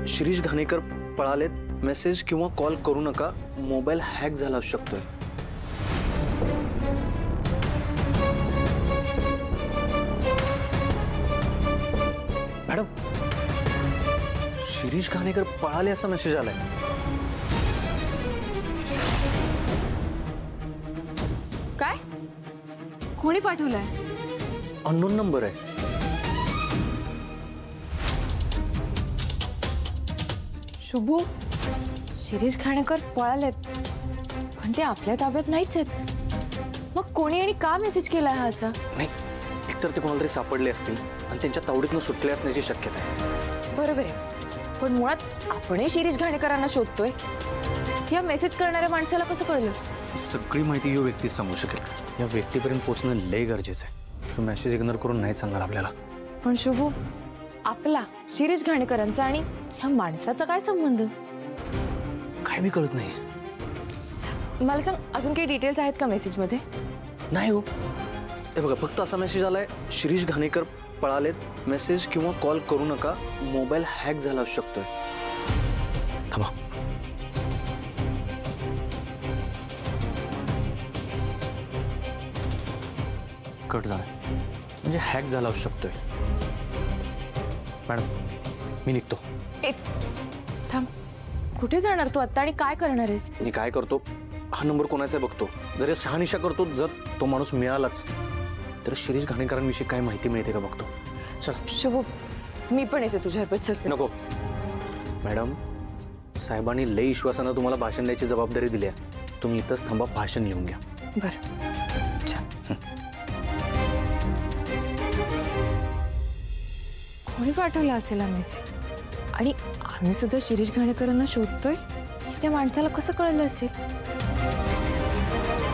Shirish Ghanekar पळालेत, message किंवा call करू नका, मोबाईल हॅक झाला असू शकतोय. मॅडम, शिरीष घाणेकर पळाले असा मेसेज आलाय. काय? कोणी पाठवलंय? अननोन नंबर आहे. शुभू, शिरीष घाणेकर पळालेत, पण ते आपल्या ताब्यात नाहीच आहेत. मग कोणी आणि का मेसेज केलाय हा असा? नाही, एकतर ते कोणाला तरी सापडले असतील आणि त्यांच्या तावडीतनं सुटले असण्याची शक्यता आहे. बरोबर आहे, पण मुळात आपणही शिरीष घाणेकरांना शोधतोय. या मेसेज करणाऱ्या माणसाला कसं कळलं? सगळी माहिती यो व्यक्तीच सांगू शकेल. या व्यक्तीपर्यंत पोहोचणं लय गरजेचं आहे. तो मेसेज इग्नोर करून नाही सांगणार आपल्याला. पण शुभू, आपला शिरीष घाणेकरांचा आणि ह्या माणसाचा काय संबंध? काय मी कळत नाही. मला सांग, अजून काही डिटेल्स आहेत का मेसेजमध्ये? नाही हो, हे बघा, फक्त असा मेसेज आलाय, शिरीष घाणेकर पळालेत, मेसेज किंवा कॉल करू नका, मोबाईल हॅक झाला असू शकतोय. थांबा. कट झाला म्हणजे हॅक झाला असू शकतोय. मॅडम, मी निघतो. एक थांब, कुठे जाणार तू आता आणि काय करणार आहेस? मी काय करतो, हा नंबर कोणाचा आहे बघतो. जर शहानिशा करतो, जर तो माणूस मिळालाच तर शिरीष घाणेकरांविषयी काय माहिती मिळते का बघतो. चल शुभू, मी पण येते तुझ्याबरोबर. चल. नको मॅडम, साहेबांनी लई विश्वासानं तुम्हाला भाषण द्यायची जबाबदारी दिली आहे. तुम्ही इथंच थांबा, भाषण लिहून घ्या. बरं. कोणी पाठवला असेल हा मेसेज? आणि आम्ही सुद्धा शिरीष घाणेकरांना शोधतोय, हे त्या माणसाला कसं कळलं असेल?